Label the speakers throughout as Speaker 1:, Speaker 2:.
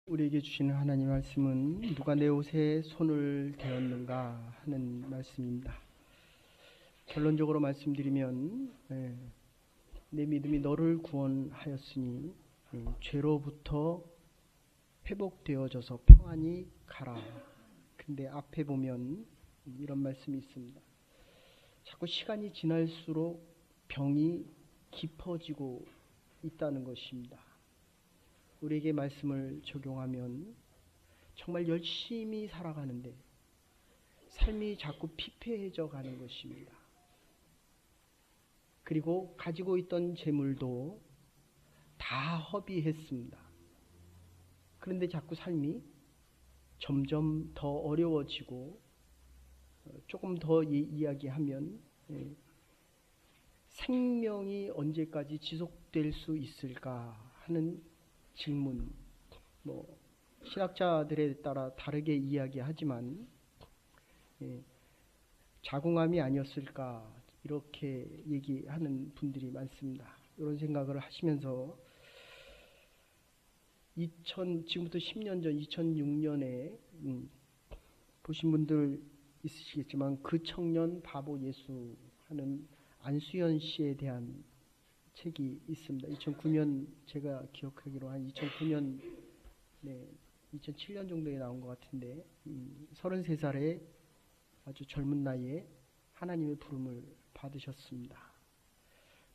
Speaker 1: 우리에게 주시는 하나님 말씀은 누가 내 옷에 손을 대었는가 하는 말씀입니다. 결론적으로 말씀드리면 내 믿음이 너를 구원하였으니 죄로부터 회복되어져서 평안히 가라. 근데 앞에 보면 이런 말씀이 있습니다. 자꾸 시간이 지날수록 병이 깊어지고 있다는 것입니다. 우리에게 말씀을 적용하면 정말 열심히 살아가는데 삶이 자꾸 피폐해져 가는 것입니다. 그리고 가지고 있던 재물도 다 허비했습니다. 그런데 자꾸 삶이 점점 더 어려워지고, 조금 더 이야기하면 생명이 언제까지 지속될 수 있을까 하는 질문, 신학자들에 따라 다르게 이야기하지만 자궁암이 아니었을까 이렇게 얘기하는 분들이 많습니다. 이런 생각을 하시면서 지금부터 10년 전 2006년에 보신 분들 있으시겠지만 그 청년 바보 예수 하는 안수연 씨에 대한 책이 있습니다. 2009년 제가 기억하기로 한 2009년 2007년 정도에 나온 것 같은데 33살에 아주 젊은 나이에 하나님의 부름을 받으셨습니다.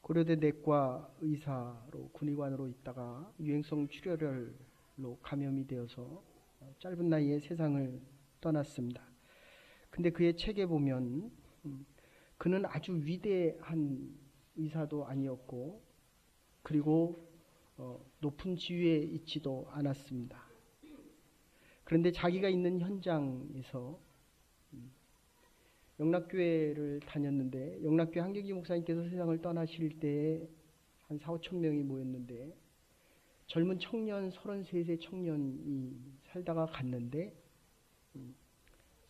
Speaker 1: 고려대 내과 의사로 군의관으로 있다가 유행성 출혈로 감염이 되어서 짧은 나이에 세상을 떠났습니다. 근데 그의 책에 보면 그는 아주 위대한 의사도 아니었고, 그리고 높은 지위에 있지도 않았습니다. 그런데 자기가 있는 현장에서 영락교회를 다녔는데, 영락교회 한경기 목사님께서 세상을 떠나실 때에 한 4-5천 명이 모였는데, 젊은 청년 33세 청년이 살다가 갔는데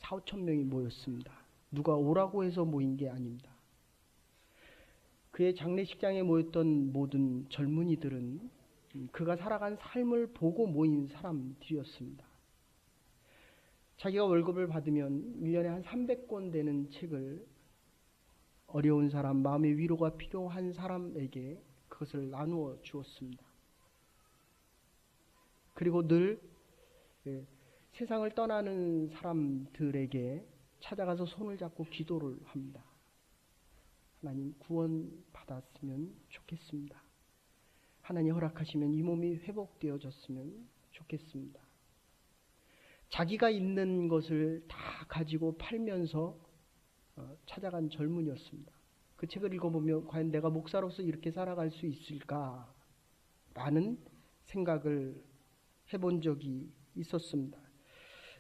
Speaker 1: 4-5천 명이 모였습니다. 누가 오라고 해서 모인 게 아닙니다. 그의 장례식장에 모였던 모든 젊은이들은 그가 살아간 삶을 보고 모인 사람들이었습니다. 자기가 월급을 받으면 1년에 한 300권 되는 책을 어려운 사람, 마음의 위로가 필요한 사람에게 그것을 나누어 주었습니다. 그리고 늘 세상을 떠나는 사람들에게 찾아가서 손을 잡고 기도를 합니다. 하나님, 구원 받았으면 좋겠습니다. 하나님 허락하시면 이 몸이 회복되어졌으면 좋겠습니다. 자기가 있는 것을 다 가지고 팔면서 찾아간 젊은이였습니다. 그 책을 읽어보면 과연 내가 목사로서 이렇게 살아갈 수 있을까라는 생각을 해본 적이 있었습니다.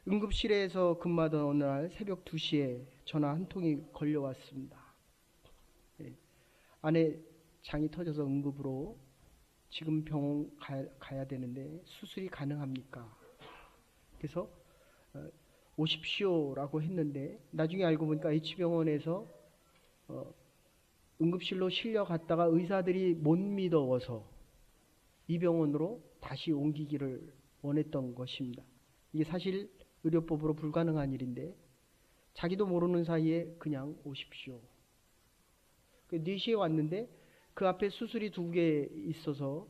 Speaker 1: 응급실에서 근무하던 어느 날 새벽 2시에 전화 한 통이 걸려왔습니다. 아내 장이 터져서 응급으로 지금 병원 가야 되는데 수술이 가능합니까? 그래서 오십시오라고 했는데 나중에 알고 보니까 H병원에서 응급실로 실려갔다가 의사들이 못 믿어서 이 병원으로 다시 옮기기를 원했던 것입니다. 이게 사실 의료법으로 불가능한 일인데 자기도 모르는 사이에 그냥 오십시오. 4시에 왔는데 그 앞에 수술이 2개 있어서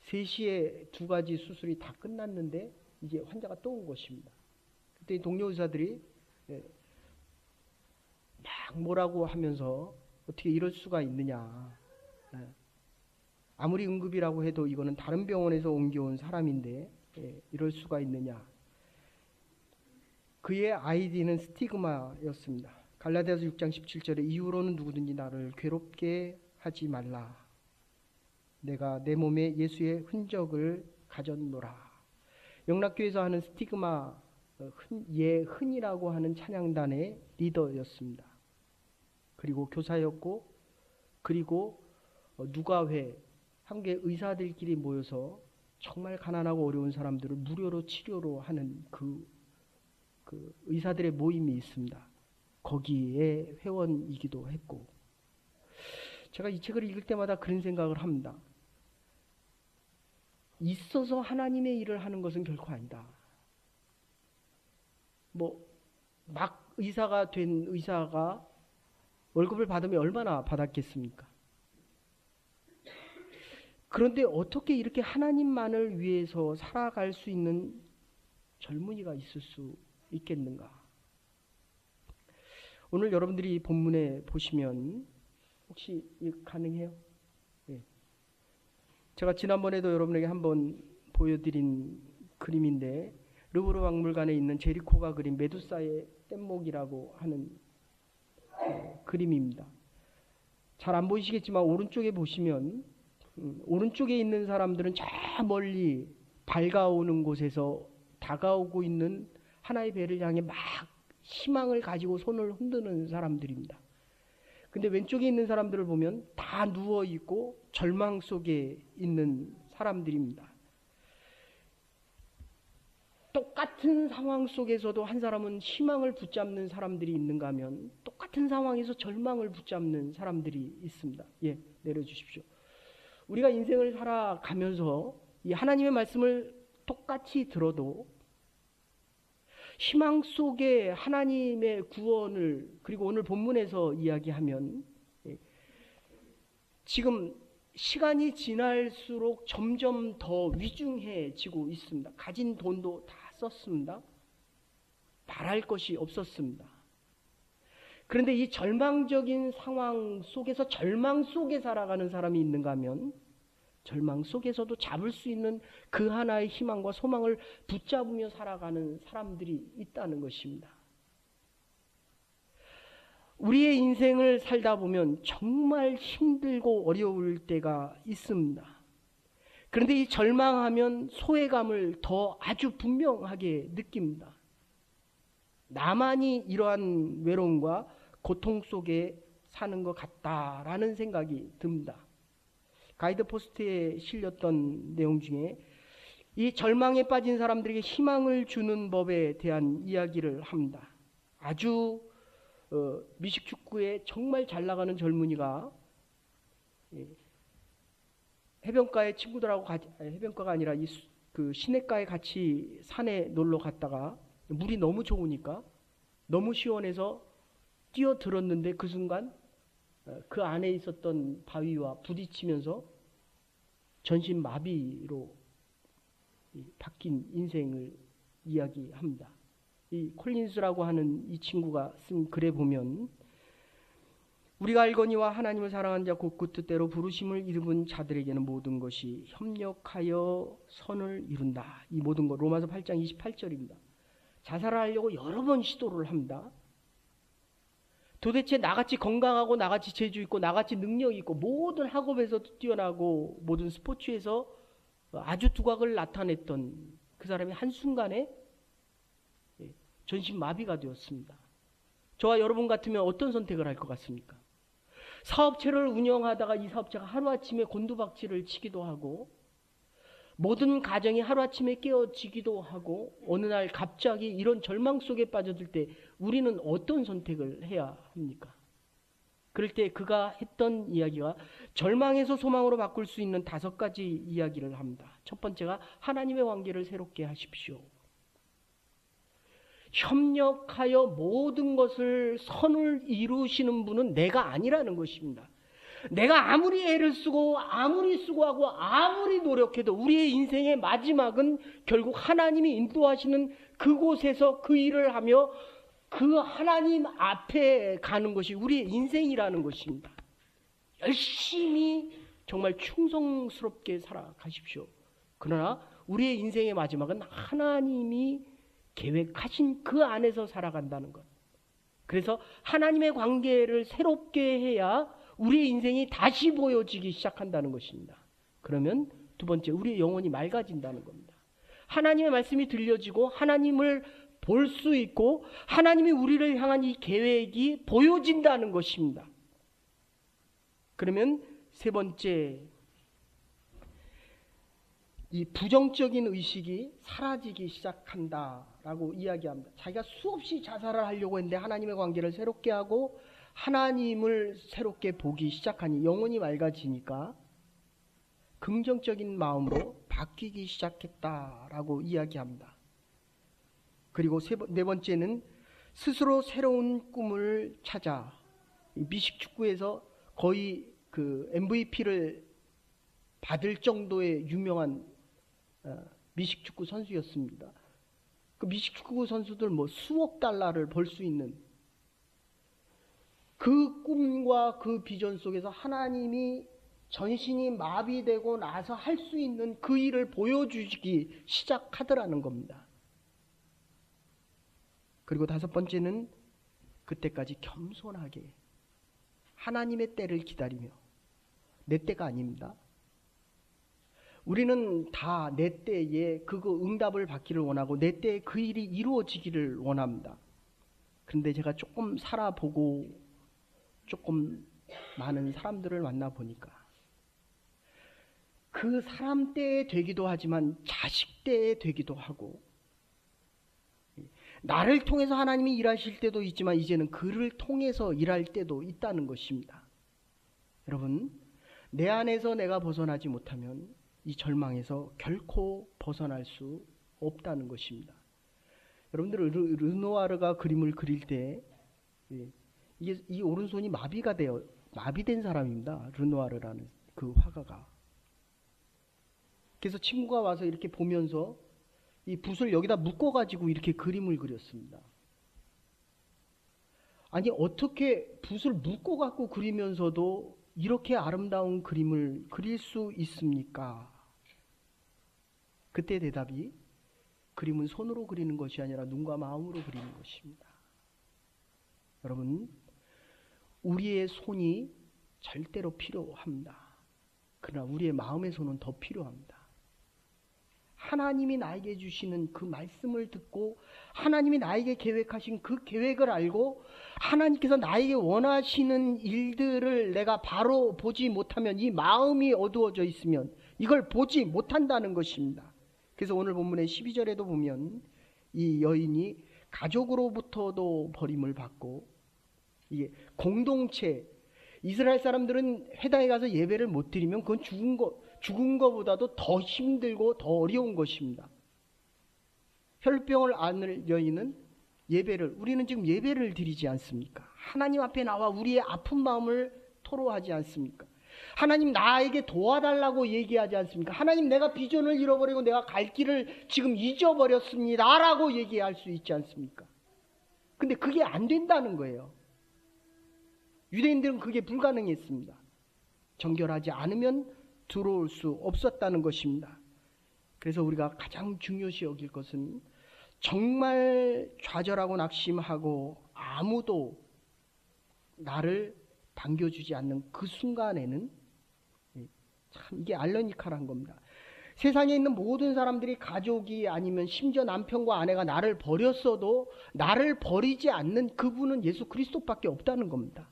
Speaker 1: 3시에 2가지 수술이 다 끝났는데 이제 환자가 또 온 것입니다. 그때 동료 의사들이 막 뭐라고 하면서 어떻게 이럴 수가 있느냐. 아무리 응급이라고 해도 이거는 다른 병원에서 옮겨온 사람인데 이럴 수가 있느냐. 그의 아이디는 스티그마였습니다. 갈라디아서 6장 17절에 이후로는 누구든지 나를 괴롭게 하지 말라. 내가 내 몸에 예수의 흔적을 가졌노라. 영락교회에서 하는 스티그마 예흔이라고 하는 찬양단의 리더였습니다. 그리고 교사였고, 그리고 누가회 한국의 의사들끼리 모여서 정말 가난하고 어려운 사람들을 무료로 치료로 하는 그 의사들의 모임이 있습니다. 거기에 회원이기도 했고, 제가 이 책을 읽을 때마다 그런 생각을 합니다. 있어서 하나님의 일을 하는 것은 결코 아니다. 막 의사가 된 의사가 월급을 받으면 얼마나 받았겠습니까? 그런데 어떻게 이렇게 하나님만을 위해서 살아갈 수 있는 젊은이가 있을 수 있겠는가? 오늘 여러분들이 본문에 보시면 혹시 가능해요? 네. 제가 지난번에도 여러분에게 한번 보여드린 그림인데 르브르 박물관에 있는 제리코가 그린 메두사의 뗏목이라고 하는 그림입니다. 잘 안 보이시겠지만 오른쪽에 보시면 오른쪽에 있는 사람들은 저 멀리 밝아오는 곳에서 다가오고 있는 하나의 배를 향해 막 희망을 가지고 손을 흔드는 사람들입니다. 근데 왼쪽에 있는 사람들을 보면 다 누워있고 절망 속에 있는 사람들입니다. 똑같은 상황 속에서도 한 사람은 희망을 붙잡는 사람들이 있는가 하면 똑같은 상황에서 절망을 붙잡는 사람들이 있습니다. 내려주십시오. 우리가 인생을 살아가면서 이 하나님의 말씀을 똑같이 들어도 희망 속에 하나님의 구원을 그리고 오늘 본문에서 이야기하면 지금 시간이 지날수록 점점 더 위중해지고 있습니다. 가진 돈도 다 썼습니다. 바랄 것이 없었습니다. 그런데 이 절망적인 상황 속에서 절망 속에 살아가는 사람이 있는가 하면 절망 속에서도 잡을 수 있는 그 하나의 희망과 소망을 붙잡으며 살아가는 사람들이 있다는 것입니다. 우리의 인생을 살다 보면 정말 힘들고 어려울 때가 있습니다. 그런데 이 절망하면 소외감을 더 아주 분명하게 느낍니다. 나만이 이러한 외로움과 고통 속에 사는 것 같다라는 생각이 듭니다. 가이드 포스트에 실렸던 내용 중에 이 절망에 빠진 사람들에게 희망을 주는 법에 대한 이야기를 합니다. 아주 미식축구에 정말 잘 나가는 젊은이가 해변가에 친구들하고 해변가가 아니라 그 시냇가에 같이 산에 놀러 갔다가 물이 너무 좋으니까 너무 시원해서 뛰어들었는데 그 순간 그 안에 있었던 바위와 부딪히면서 전신 마비로 바뀐 인생을 이야기합니다. 이 콜린스라고 하는 이 친구가 쓴 글에 보면 우리가 알거니와 하나님을 사랑하는 자 곧 그 뜻대로 부르심을 입은 자들에게는 모든 것이 협력하여 선을 이룬다. 이 모든 것 로마서 8장 28절입니다. 자살을 하려고 여러 번 시도를 합니다. 도대체 나같이 건강하고 나같이 재주 있고 나같이 능력 있고 모든 학업에서도 뛰어나고 모든 스포츠에서 아주 두각을 나타냈던 그 사람이 한순간에 전신마비가 되었습니다. 저와 여러분 같으면 어떤 선택을 할 것 같습니까? 사업체를 운영하다가 이 사업체가 하루아침에 곤두박질을 치기도 하고 모든 가정이 하루아침에 깨어지기도 하고 어느 날 갑자기 이런 절망 속에 빠져들 때 우리는 어떤 선택을 해야 합니까? 그럴 때 그가 했던 이야기가 절망에서 소망으로 바꿀 수 있는 5가지 이야기를 합니다. 첫 번째가 하나님의 관계를 새롭게 하십시오. 협력하여 모든 것을 선을 이루시는 분은 내가 아니라는 것입니다. 내가 아무리 애를 쓰고 아무리 수고하고 아무리 노력해도 우리의 인생의 마지막은 결국 하나님이 인도하시는 그곳에서 그 일을 하며 그 하나님 앞에 가는 것이 우리의 인생이라는 것입니다. 열심히 정말 충성스럽게 살아가십시오. 그러나 우리의 인생의 마지막은 하나님이 계획하신 그 안에서 살아간다는 것. 그래서 하나님의 관계를 새롭게 해야 우리의 인생이 다시 보여지기 시작한다는 것입니다. 그러면 두 번째, 우리의 영혼이 맑아진다는 겁니다. 하나님의 말씀이 들려지고 하나님을 볼 수 있고 하나님이 우리를 향한 이 계획이 보여진다는 것입니다. 그러면 세 번째, 이 부정적인 의식이 사라지기 시작한다라고 이야기합니다. 자기가 수없이 자살을 하려고 했는데 하나님의 관계를 새롭게 하고 하나님을 새롭게 보기 시작하니 영혼이 맑아지니까 긍정적인 마음으로 바뀌기 시작했다라고 이야기합니다. 그리고 네 번째는 스스로 새로운 꿈을 찾아 미식축구에서 거의 그 MVP를 받을 정도의 유명한 미식축구 선수였습니다. 그 미식축구 선수들 수억 달러를 벌 수 있는 그 꿈과 그 비전 속에서 하나님이 전신이 마비되고 나서 할 수 있는 그 일을 보여주기 시작하더라는 겁니다. 그리고 다섯 번째는 그때까지 겸손하게 하나님의 때를 기다리며, 내 때가 아닙니다. 우리는 다 내 때에 그거 응답을 받기를 원하고 내 때에 그 일이 이루어지기를 원합니다. 그런데 제가 조금 살아보고 조금 많은 사람들을 만나보니까 그 사람 때에 되기도 하지만 자식 때에 되기도 하고, 나를 통해서 하나님이 일하실 때도 있지만 이제는 그를 통해서 일할 때도 있다는 것입니다. 여러분, 내 안에서 내가 벗어나지 못하면 이 절망에서 결코 벗어날 수 없다는 것입니다. 여러분들, 르누아르가 그림을 그릴 때 이 오른손이 마비된 사람입니다. 르누아르라는 그 화가가. 그래서 친구가 와서 이렇게 보면서 이 붓을 여기다 묶어가지고 이렇게 그림을 그렸습니다. 아니, 어떻게 붓을 묶어갖고 그리면서도 이렇게 아름다운 그림을 그릴 수 있습니까? 그때 대답이, 그림은 손으로 그리는 것이 아니라 눈과 마음으로 그리는 것입니다. 여러분, 우리의 손이 절대로 필요합니다. 그러나 우리의 마음의 손은 더 필요합니다. 하나님이 나에게 주시는 그 말씀을 듣고 하나님이 나에게 계획하신 그 계획을 알고 하나님께서 나에게 원하시는 일들을 내가 바로 보지 못하면, 이 마음이 어두워져 있으면 이걸 보지 못한다는 것입니다. 그래서 오늘 본문의 12절에도 보면 이 여인이 가족으로부터도 버림을 받고, 이게 공동체, 이스라엘 사람들은 회당에 가서 예배를 못 드리면 그건 죽은 것보다도 더 힘들고 더 어려운 것입니다. 혈병을 앓는 여인은 우리는 지금 예배를 드리지 않습니까? 하나님 앞에 나와 우리의 아픈 마음을 토로하지 않습니까? 하나님, 나에게 도와달라고 얘기하지 않습니까? 하나님, 내가 비전을 잃어버리고 내가 갈 길을 지금 잊어버렸습니다 라고 얘기할 수 있지 않습니까? 근데 그게 안 된다는 거예요. 유대인들은 그게 불가능했습니다. 정결하지 않으면 들어올 수 없었다는 것입니다. 그래서 우리가 가장 중요시 여길 것은, 정말 좌절하고 낙심하고 아무도 나를 반겨주지 않는 그 순간에는 참 이게 알러니카란 겁니다. 세상에 있는 모든 사람들이, 가족이 아니면 심지어 남편과 아내가 나를 버렸어도 나를 버리지 않는 그분은 예수 그리스도밖에 없다는 겁니다.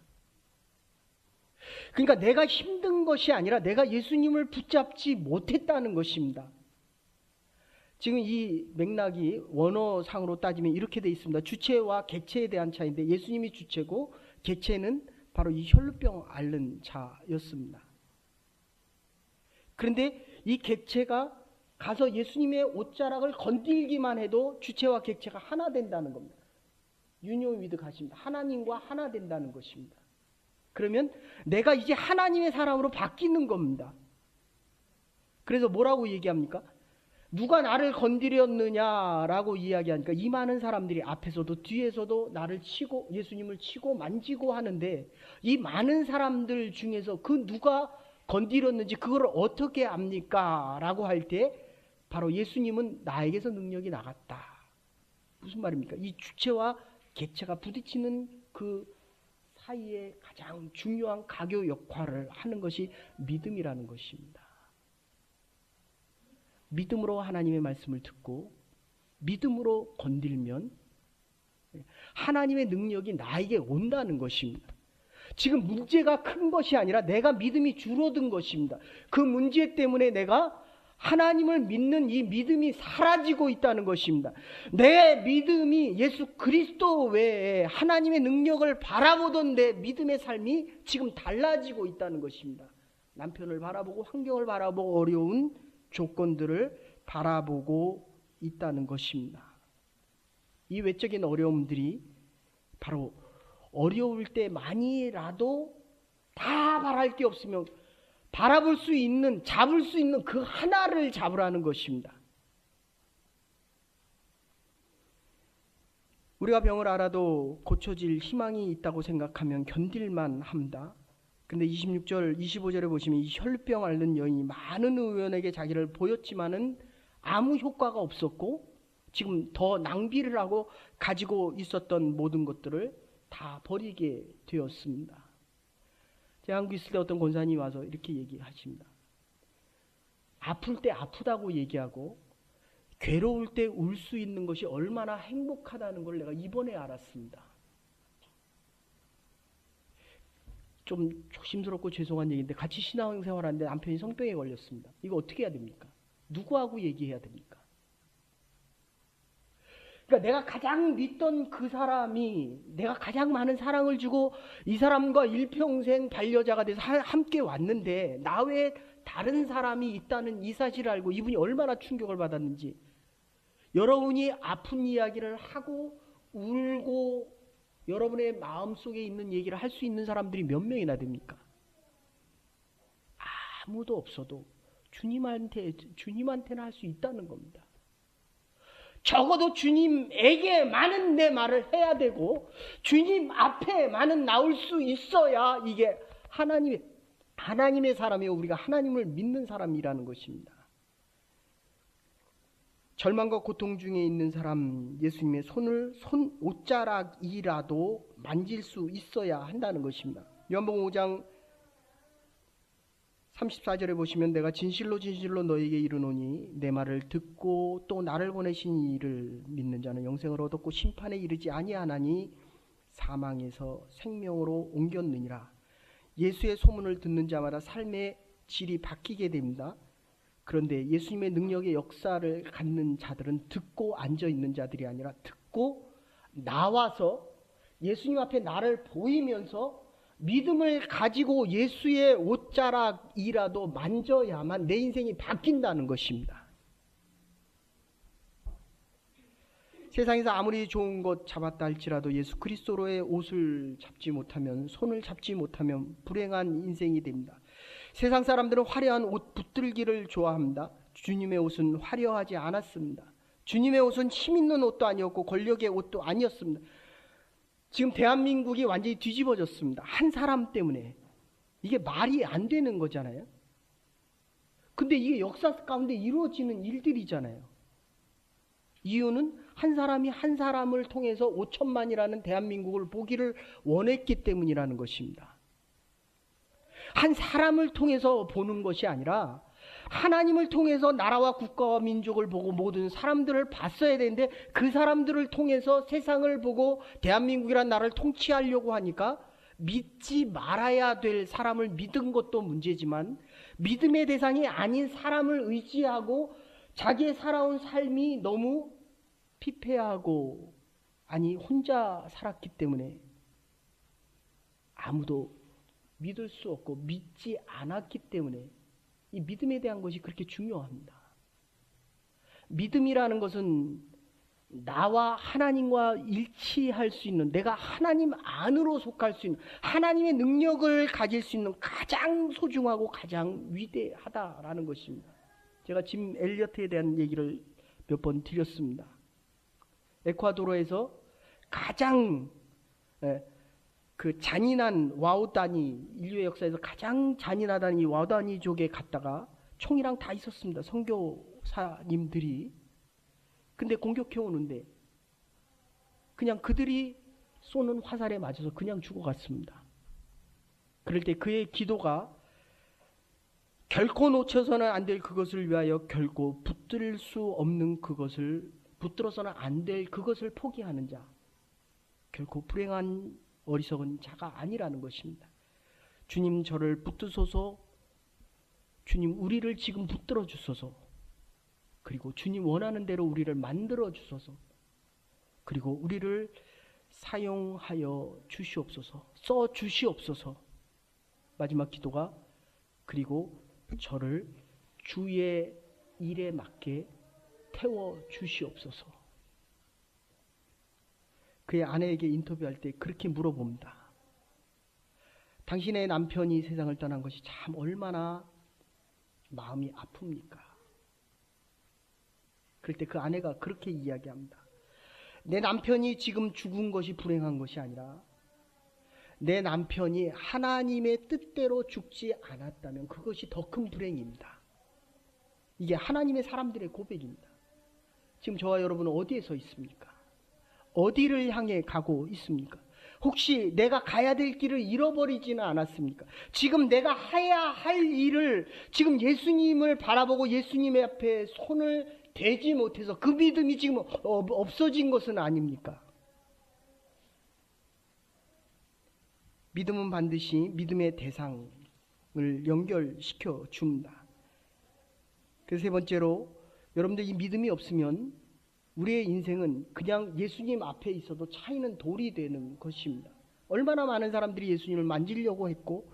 Speaker 1: 그러니까 내가 힘든 것이 아니라 내가 예수님을 붙잡지 못했다는 것입니다. 지금 이 맥락이 원어상으로 따지면 이렇게 되어 있습니다. 주체와 객체에 대한 차이인데, 예수님이 주체고 객체는 바로 이 혈루병 앓는 자였습니다. 그런데 이 객체가 가서 예수님의 옷자락을 건들기만 해도 주체와 객체가 하나 된다는 겁니다. 유니온 위드 가십니다. 하나님과 하나 된다는 것입니다. 그러면 내가 이제 하나님의 사람으로 바뀌는 겁니다. 그래서 뭐라고 얘기합니까? 누가 나를 건드렸느냐라고 이야기하니까, 이 많은 사람들이 앞에서도 뒤에서도 나를 치고 예수님을 치고 만지고 하는데, 이 많은 사람들 중에서 그 누가 건드렸는지 그걸 어떻게 압니까? 라고 할 때 바로 예수님은 나에게서 능력이 나갔다. 무슨 말입니까? 이 주체와 객체가 부딪히는 그 사이에 가장 중요한 가교 역할을 하는 것이 믿음이라는 것입니다. 믿음으로 하나님의 말씀을 듣고 믿음으로 건들면 하나님의 능력이 나에게 온다는 것입니다. 지금 문제가 큰 것이 아니라 내가 믿음이 줄어든 것입니다. 그 문제 때문에 내가 하나님을 믿는 이 믿음이 사라지고 있다는 것입니다. 내 믿음이 예수 그리스도 외에 하나님의 능력을 바라보던 내 믿음의 삶이 지금 달라지고 있다는 것입니다. 남편을 바라보고 환경을 바라보고 어려운 조건들을 바라보고 있다는 것입니다. 이 외적인 어려움들이 바로 어려울 때만이라도 다 바랄 게 없으면 바라볼 수 있는, 잡을 수 있는 그 하나를 잡으라는 것입니다. 우리가 병을 알아도 고쳐질 희망이 있다고 생각하면 견딜만 합니다. 근데 26절, 25절에 보시면 이 혈병 앓는 여인이 많은 의원에게 자기를 보였지만은 아무 효과가 없었고 지금 더 낭비를 하고 가지고 있었던 모든 것들을 다 버리게 되었습니다. 제가 한국에 있을 때 어떤 권사님이 와서 이렇게 얘기하십니다. 아플 때 아프다고 얘기하고 괴로울 때 울 수 있는 것이 얼마나 행복하다는 걸 내가 이번에 알았습니다. 좀 조심스럽고 죄송한 얘기인데 같이 신앙생활하는데 남편이 성병에 걸렸습니다. 이거 어떻게 해야 됩니까? 누구하고 얘기해야 됩니까? 그러니까 내가 가장 믿던 그 사람이 내가 가장 많은 사랑을 주고 이 사람과 일평생 반려자가 돼서 함께 왔는데 나 외에 다른 사람이 있다는 이 사실을 알고 이분이 얼마나 충격을 받았는지, 여러분이 아픈 이야기를 하고 울고 여러분의 마음속에 있는 얘기를 할 수 있는 사람들이 몇 명이나 됩니까? 아무도 없어도 주님한테는 할 수 있다는 겁니다. 적어도 주님에게만은 내 말을 해야 되고 주님 앞에만은 나올 수 있어야 이게 하나님의 사람이요, 우리가 하나님을 믿는 사람이라는 것입니다. 절망과 고통 중에 있는 사람, 예수님의 옷자락이라도 만질 수 있어야 한다는 것입니다. 요한복음 5장 34절에 보시면 내가 진실로 진실로 너에게 이르노니 내 말을 듣고 또 나를 보내신 이를 믿는 자는 영생을 얻었고 심판에 이르지 아니하나니 사망에서 생명으로 옮겼느니라. 예수의 소문을 듣는 자마다 삶의 질이 바뀌게 됩니다. 그런데 예수님의 능력의 역사를 갖는 자들은 듣고 앉아있는 자들이 아니라 듣고 나와서 예수님 앞에 나를 보이면서 믿음을 가지고 예수의 옷자락이라도 만져야만 내 인생이 바뀐다는 것입니다. 세상에서 아무리 좋은 것 잡았다 할지라도 예수 그리스도로의 옷을 잡지 못하면, 손을 잡지 못하면 불행한 인생이 됩니다. 세상 사람들은 화려한 옷 붙들기를 좋아합니다. 주님의 옷은 화려하지 않았습니다. 주님의 옷은 힘 있는 옷도 아니었고 권력의 옷도 아니었습니다. 지금 대한민국이 완전히 뒤집어졌습니다. 한 사람 때문에. 이게 말이 안 되는 거잖아요. 근데 이게 역사 가운데 이루어지는 일들이잖아요. 이유는 한 사람이 한 사람을 통해서 5천만이라는 대한민국을 보기를 원했기 때문이라는 것입니다. 한 사람을 통해서 보는 것이 아니라 하나님을 통해서 나라와 국가와 민족을 보고 모든 사람들을 봤어야 되는데 그 사람들을 통해서 세상을 보고 대한민국이란 나라를 통치하려고 하니까 믿지 말아야 될 사람을 믿은 것도 문제지만 믿음의 대상이 아닌 사람을 의지하고 자기의 살아온 삶이 너무 피폐하고 혼자 살았기 때문에 아무도 믿을 수 없고 믿지 않았기 때문에 이 믿음에 대한 것이 그렇게 중요합니다. 믿음이라는 것은 나와 하나님과 일치할 수 있는, 내가 하나님 안으로 속할 수 있는, 하나님의 능력을 가질 수 있는 가장 소중하고 가장 위대하다라는 것입니다. 제가 짐 엘리어트에 대한 얘기를 몇 번 드렸습니다. 에콰도르에서 가장 그 잔인한 와우다니, 인류의 역사에서 가장 잔인하다는 이 와우다니족에 갔다가 총이랑 다 있었습니다. 선교사님들이. 근데 공격해 오는데 그냥 그들이 쏘는 화살에 맞아서 그냥 죽어갔습니다. 그럴 때 그의 기도가 결코 놓쳐서는 안 될 그것을 위하여 결코 붙들 수 없는 그것을, 붙들어서는 안 될 그것을 포기하는 자, 결코 불행한 어리석은 자가 아니라는 것입니다. 주님 저를 붙드소서, 주님 우리를 지금 붙들어 주소서, 그리고 주님 원하는 대로 우리를 만들어 주소서, 그리고 우리를 사용하여 주시옵소서, 써 주시옵소서. 마지막 기도가 그리고 저를 주의 일에 맞게 태워 주시옵소서. 그의 아내에게 인터뷰할 때 그렇게 물어봅니다. 당신의 남편이 세상을 떠난 것이 참 얼마나 마음이 아픕니까? 그럴 때 그 아내가 그렇게 이야기합니다. 내 남편이 지금 죽은 것이 불행한 것이 아니라 내 남편이 하나님의 뜻대로 죽지 않았다면 그것이 더 큰 불행입니다. 이게 하나님의 사람들의 고백입니다. 지금 저와 여러분은 어디에 서 있습니까? 어디를 향해 가고 있습니까? 혹시 내가 가야 될 길을 잃어버리지는 않았습니까? 지금 내가 해야 할 일을 지금 예수님을 바라보고 예수님의 앞에 손을 대지 못해서 그 믿음이 지금 없어진 것은 아닙니까? 믿음은 반드시 믿음의 대상을 연결시켜 줍니다. 그래서 세 번째로 여러분들 이 믿음이 없으면 우리의 인생은 그냥 예수님 앞에 있어도 차이는 돌이 되는 것입니다. 얼마나 많은 사람들이 예수님을 만지려고 했고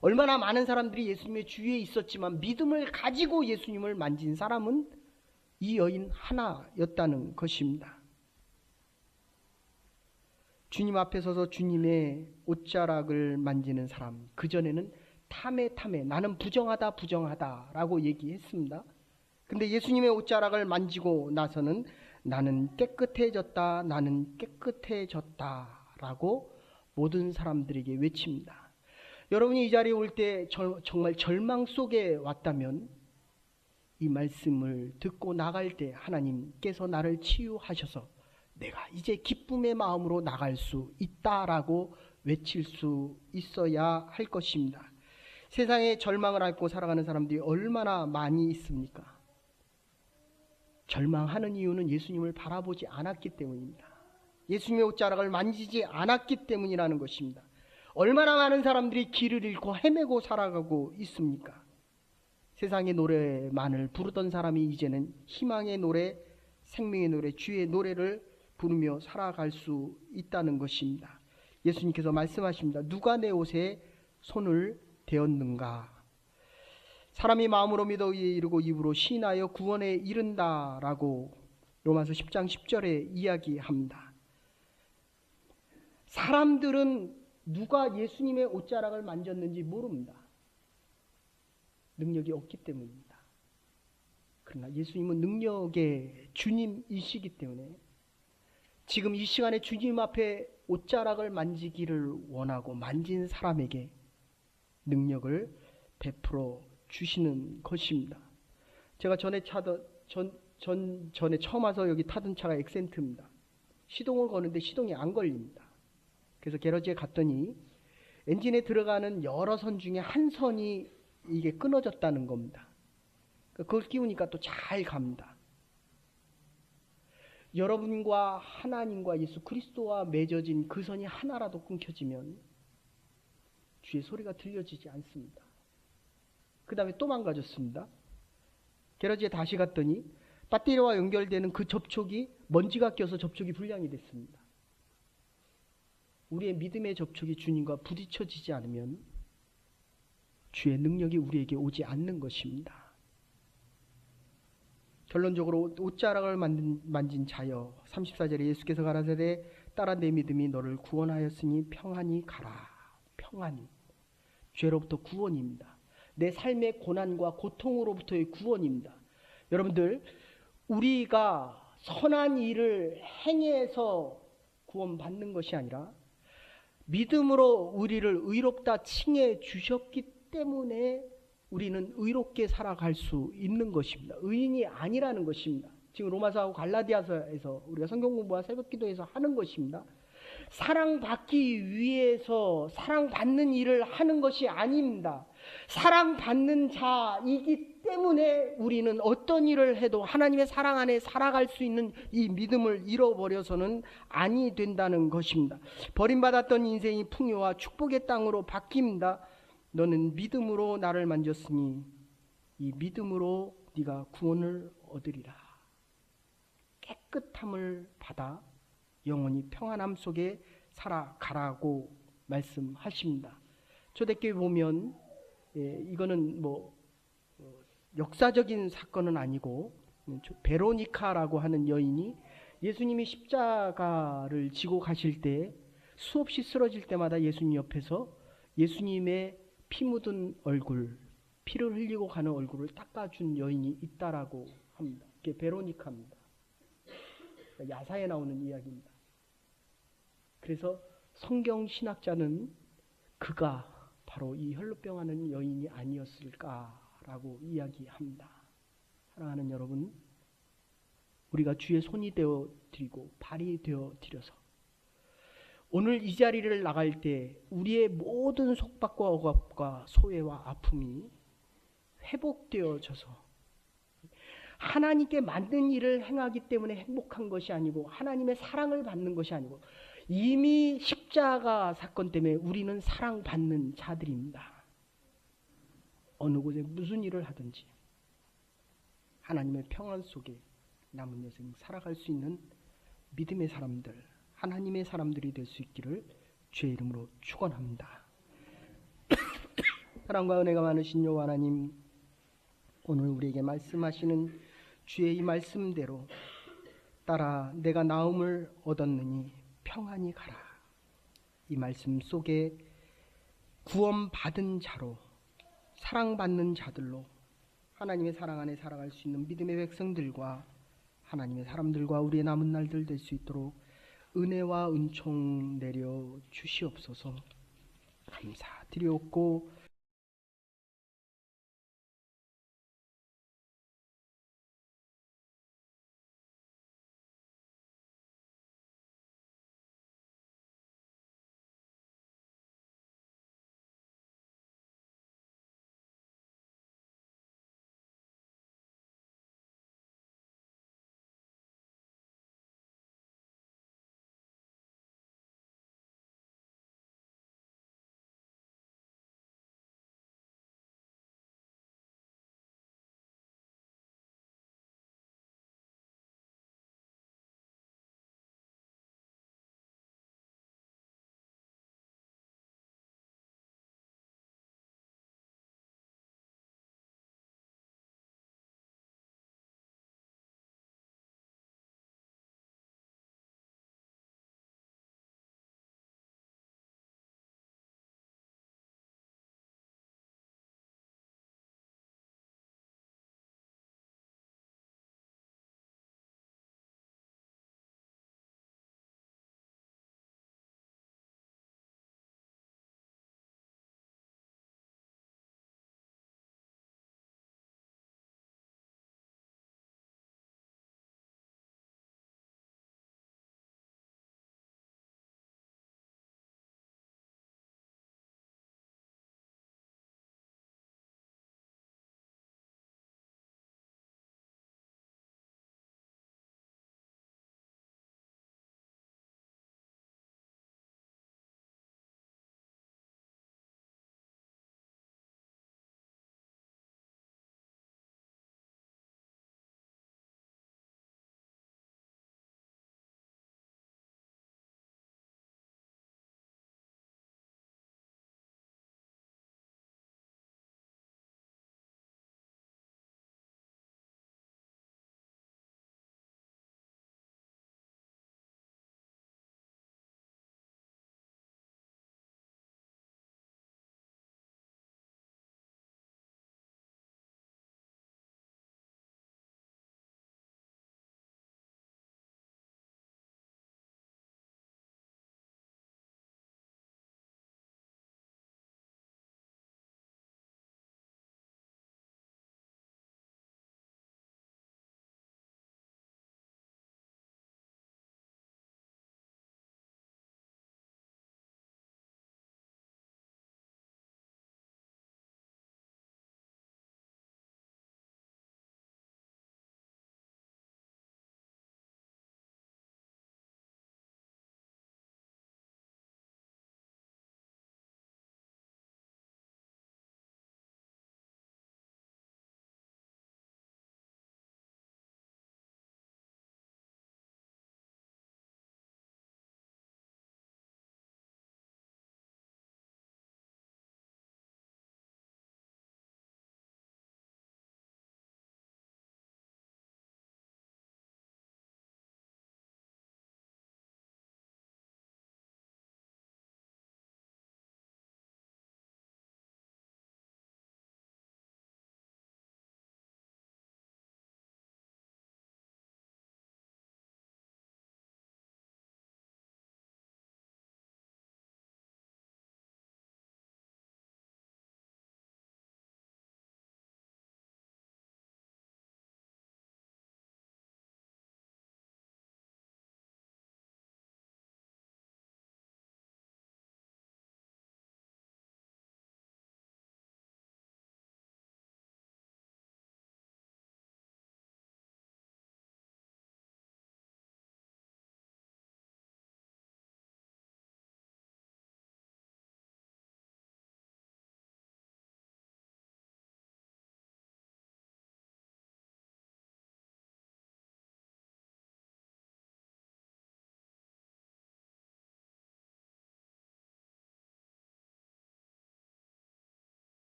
Speaker 1: 얼마나 많은 사람들이 예수님의 주위에 있었지만 믿음을 가지고 예수님을 만진 사람은 이 여인 하나였다는 것입니다. 주님 앞에 서서 주님의 옷자락을 만지는 사람, 그전에는 탐에 나는 부정하다 라고 얘기했습니다. 근데 예수님의 옷자락을 만지고 나서는 나는 깨끗해졌다 라고 모든 사람들에게 외칩니다. 여러분이 이 자리에 올 때 정말 절망 속에 왔다면 이 말씀을 듣고 나갈 때 하나님께서 나를 치유하셔서 내가 이제 기쁨의 마음으로 나갈 수 있다라고 외칠 수 있어야 할 것입니다. 세상에 절망을 앓고 살아가는 사람들이 얼마나 많이 있습니까? 절망하는 이유는 예수님을 바라보지 않았기 때문입니다. 예수님의 옷자락을 만지지 않았기 때문이라는 것입니다. 얼마나 많은 사람들이 길을 잃고 헤매고 살아가고 있습니까? 세상의 노래만을 부르던 사람이 이제는 희망의 노래, 생명의 노래, 주의 노래를 부르며 살아갈 수 있다는 것입니다. 예수님께서 말씀하십니다. 누가 내 옷에 손을 대었는가? 사람이 마음으로 믿어 의에 이르고 입으로 시인하여 구원에 이른다라고 로마서 10장 10절에 이야기합니다. 사람들은 누가 예수님의 옷자락을 만졌는지 모릅니다. 능력이 없기 때문입니다. 그러나 예수님은 능력의 주님이시기 때문에 지금 이 시간에 주님 앞에 옷자락을 만지기를 원하고 만진 사람에게 능력을 베풀어 주시는 것입니다. 제가 전에 처음 와서 여기 타던 차가 엑센트입니다. 시동을 거는데 시동이 안 걸립니다. 그래서 게러지에 갔더니 엔진에 들어가는 여러 선 중에 한 선이 이게 끊어졌다는 겁니다. 그걸 끼우니까 또 잘 갑니다. 여러분과 하나님과 예수 그리스도와 맺어진 그 선이 하나라도 끊겨지면 주의 소리가 들려지지 않습니다. 그 다음에 또 망가졌습니다. 게러지에 다시 갔더니 배터리와 연결되는 그 접촉이 먼지가 껴서 접촉이 불량이 됐습니다. 우리의 믿음의 접촉이 주님과 부딪혀지지 않으면 주의 능력이 우리에게 오지 않는 것입니다. 결론적으로 옷자락을 만진 자여 34절에 예수께서 가라사대 따라 내 믿음이 너를 구원하였으니 평안히 가라. 평안히. 죄로부터 구원입니다. 내 삶의 고난과 고통으로부터의 구원입니다. 여러분들 우리가 선한 일을 행해서 구원받는 것이 아니라 믿음으로 우리를 의롭다 칭해 주셨기 때문에 우리는 의롭게 살아갈 수 있는 것입니다. 의인이 아니라는 것입니다. 지금 로마서하고 갈라디아서에서 우리가 성경 공부와 새벽 기도에서 하는 것입니다. 사랑받기 위해서 사랑받는 일을 하는 것이 아닙니다. 사랑받는 자이기 때문에 우리는 어떤 일을 해도 하나님의 사랑 안에 살아갈 수 있는 이 믿음을 잃어버려서는 아니 된다는 것입니다. 버림받았던 인생이 풍요와 축복의 땅으로 바뀝니다. 너는 믿음으로 나를 만졌으니 이 믿음으로 네가 구원을 얻으리라. 깨끗함을 받아 영원히 평안함 속에 살아가라고 말씀하십니다. 초대교회 보면 이거는 역사적인 사건은 아니고 베로니카라고 하는 여인이 예수님이 십자가를 지고 가실 때 수없이 쓰러질 때마다 예수님 옆에서 예수님의 피 묻은 얼굴, 피를 흘리고 가는 얼굴을 닦아준 여인이 있다라고 합니다. 그게 베로니카입니다. 야사에 나오는 이야기입니다. 그래서 성경 신학자는 그가 바로 이 혈루병하는 여인이 아니었을까라고 이야기합니다. 사랑하는 여러분, 우리가 주의 손이 되어 드리고 발이 되어 드려서 오늘 이 자리를 나갈 때 우리의 모든 속박과 억압과 소외와 아픔이 회복되어져서 하나님께 맞는 일을 행하기 때문에 행복한 것이 아니고 하나님의 사랑을 받는 것이 아니고 이미 십자가 사건 때문에 우리는 사랑받는 자들입니다. 어느 곳에 무슨 일을 하든지 하나님의 평안 속에 남은 여생 살아갈 수 있는 믿음의 사람들, 하나님의 사람들이 될 수 있기를 주의 이름으로 축원합니다. 사랑과 은혜가 많으신 여호와 하나님, 오늘 우리에게 말씀하시는 주의 이 말씀대로 따라 내가 나음을 얻었느니 평안히 가라. 이 말씀 속에 구원받은 자로 사랑받는 자들로 하나님의 사랑 안에 살아갈 수 있는 믿음의 백성들과 하나님의 사람들과 우리의 남은 날들 될 수 있도록 은혜와 은총 내려 주시옵소서. 감사드리옵고